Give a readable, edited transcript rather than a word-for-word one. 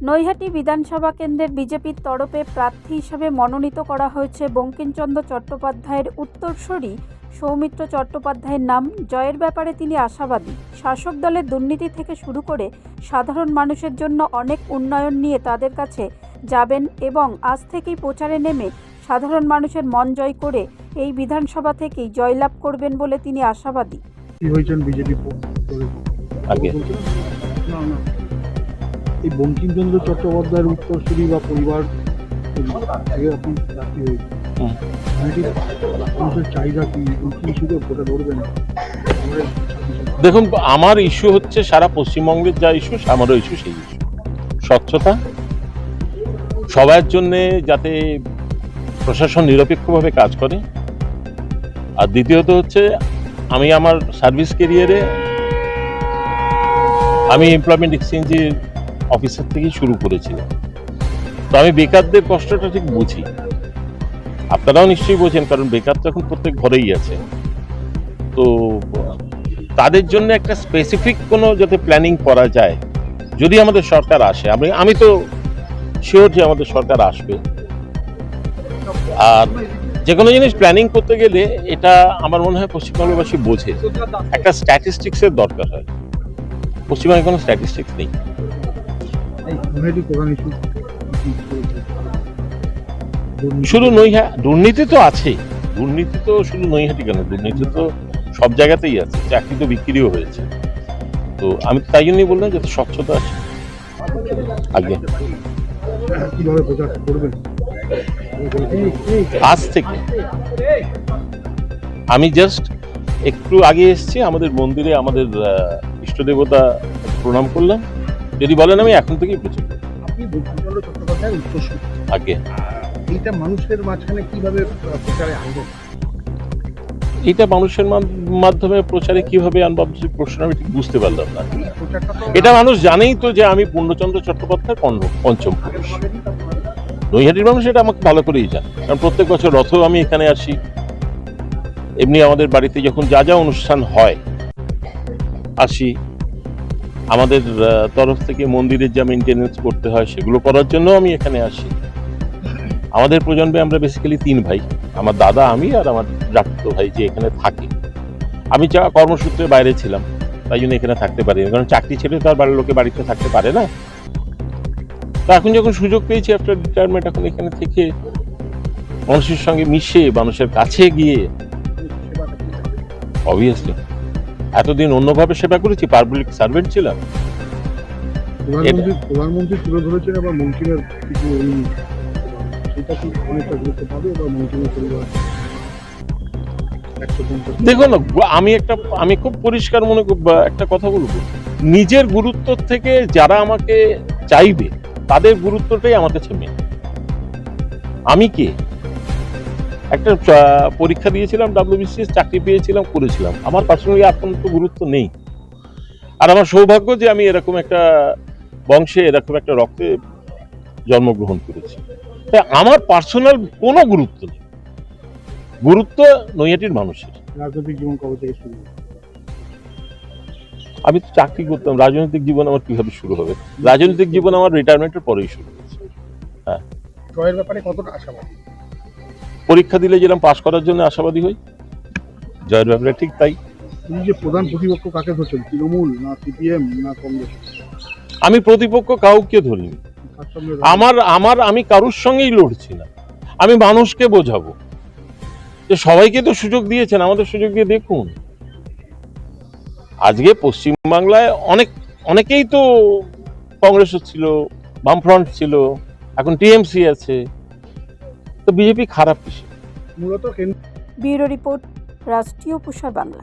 নৈহাটি বিধানসভা কেন্দ্রের বিজেপির তরফে প্রার্থী হিসেবে মনোনীত করা হয়েছে বঙ্কিমচন্দ্র চট্টোপাধ্যায়ের উত্তরসূরি সৌমিত্র চট্টোপাধ্যায়ের নাম। জয়ের ব্যাপারে তিনি আশাবাদী। শাসক দলের দুর্নীতি থেকে শুরু করে সাধারণ মানুষের জন্য অনেক উন্নয়ন নিয়ে তাদের কাছে যাবেন এবং আজ থেকেই প্রচারে নেমে সাধারণ মানুষের মন জয় করে এই বিধানসভা থেকেই জয়লাভ করবেন বলে তিনি আশাবাদী। এই বঙ্কিমচন্দ্র চট্টোপাধ্যায়ের উত্তরসূরি বা পরিবার চাহিদা কি ইস্যুতে ভোটে লড়বেন? দেখুন, আমার ইস্যু হচ্ছে সারা পশ্চিমবঙ্গের যা ইস্যু আমারও ইস্যু সেই ইস্যু, স্বচ্ছতা, সবার জন্য যাতে প্রশাসন নিরপেক্ষভাবে কাজ করে। আর দ্বিতীয়ত হচ্ছে আমি আমার সার্ভিস ক্যারিয়ারে আমি এমপ্লয়মেন্ট এক্সচেঞ্জের অফিসার থেকেই শুরু করেছিলাম, তো আমি বেকারদের কষ্টটা ঠিক বুঝি। আপনারাও নিশ্চয়ই বোঝেন, কারণ বেকার তো এখন প্রত্যেক ঘরেই আছে। তো তাদের জন্য একটা স্পেসিফিক কোনো যাতে প্ল্যানিং করা যায়, যদি আমাদের সরকার আসে। আমি তো শিওর যে আমাদের সরকার আসবে। আর যে কোনো জিনিস প্ল্যানিং করতে গেলে এটা আমার মনে হয় পশ্চিমবঙ্গবাসী বোঝে, একটা স্ট্যাটিস্টিক্সের দরকার হয়। পশ্চিমবঙ্গে কোনো স্ট্যাটিস্টিক্স নেই। শুধু দুর্নীতি তো আছে, দুর্নীতি তো শুধু নৈহাটি কেন, দুর্নীতি তো সব জায়গাতেই আছে, চাকরি তো বিক্রিও হয়েছে। তো আমি তাই জন্যই বললাম যাতে স্বচ্ছতা আছে। আগে আজ থেকে আমি জাস্ট একটু আগে এসেছি, আমাদের মন্দিরে আমাদের ইষ্ট দেবতা প্রণাম করলাম। যদি বলেন আমি এখন থেকেই প্রচার করি। আপনি বঙ্কিমচন্দ্র চট্টোপাধ্যায়ের উত্তরসূরি, আগে এইটা মানুষের মাঝখানে কিভাবে প্রচারে আনবো? এটা মানুষের মাধ্যমে প্রচারে কিভাবে আনবো, প্রশ্ন আমি ঠিক বুঝতে পারলাম না। এটা মানুষ জানেই তো যে আমি পূর্ণচন্দ্র চট্টোপাধ্যায় পঞ্চম পুরুষ। নৈহাটির মানুষ এটা আমাকে ভালো করেই জানে, কারণ প্রত্যেক বছর রথ আমি এখানে আসি। এমনি আমাদের বাড়িতে যখন যা যা অনুষ্ঠান হয় আসি, আমাদের তরফ থেকে মন্দিরের যা মেনটেনেন্স করতে হয় সেগুলো করার জন্য আমি এখানে আসি। আমাদের প্রজন্মে আমরা বেসিক্যালি 3 ভাই, আমার দাদা, আমি আর আমার জাত ভাই যে এখানে থাকে। আমি কর্মসূত্রে বাইরে ছিলাম, তাই জন্য এখানে থাকতে পারিনি, কারণ চাকরি ছেড়ে তো আর বাড়ির লোকে বাড়িতে থাকতে পারে না। তো এখন যখন সুযোগ পেয়েছি আফটার রিটায়ারমেন্ট, এখন এখানে থেকে মানুষের সঙ্গে মিশে মানুষের কাছে গিয়ে, অবভিয়াসলি এতদিন অন্যভাবে সেবা করেছি, পাবলিক সার্ভেন্ট ছিলাম। প্রধানমন্ত্রী তুলে ধরেছেন আবার মন্ত্রীর কিছু, সেটা কি অনেকটা গুরুত্ব পাবে বা মন্ত্রীর পরিবার? দেখুন, আমি খুব পরিষ্কার মনে একটা কথা বলবো, নিজের গুরুত্ব থেকে যারা আমাকে চাইবে তাদের গুরুত্বটাই আমার কাছে মেন। আমি কে? একটা পরীক্ষা দিয়েছিলাম, WBCS চাকরি পেয়েছিলাম, করেছিলাম, আমার পার্সোনালি আর কোনো গুরুত্ব নেই। আর আমার সৌভাগ্য যে আমি এরকম একটা বংশে, এরকম একটা রক্তে জন্মগ্রহণ করেছি। তাই আমার পার্সোনাল কোনো গুরুত্ব নেই, গুরুত্ব নৈহাটির মানুষের। রাজনৈতিক জীবন কবে থেকে শুরু? আমি তো চাকরি করতাম, রাজনৈতিক জীবন আমার কিভাবে শুরু হবে? রাজনৈতিক জীবন আমার রিটায়ারমেন্টের পরেই শুরু হয়েছে। হ্যাঁ, জয়ের ব্যাপারে কতটা আশাবাদী? পরীক্ষা দিলে যেরকম পাশ করার জন্য আশাবাদী হই, জয়ের ব্যাপারে ঠিক তাই। এই যে প্রধান প্রতিপক্ষ কাকে ধরছেন, তৃণমূল না সিপিএম না কংগ্রেস? আমি প্রতিপক্ষ কাউকে ধরিনি। আমি কারুর সঙ্গেই লড়ছি না। আমি মানুষকে বোঝাবো যে সবাইকে তো সুযোগ দিয়েছেন, আমাদের সুযোগ দিয়ে দেখুন। আজকে পশ্চিমবাংলায় অনেকেই তো কংগ্রেস ছিল, বামফ্রন্ট ছিল, এখন টিএমসি আছে, তো বিজেপি খারাপ কিসে? মূলত ব্যুরো রিপোর্ট, রাষ্ট্রীয় প্রসার বাংলা।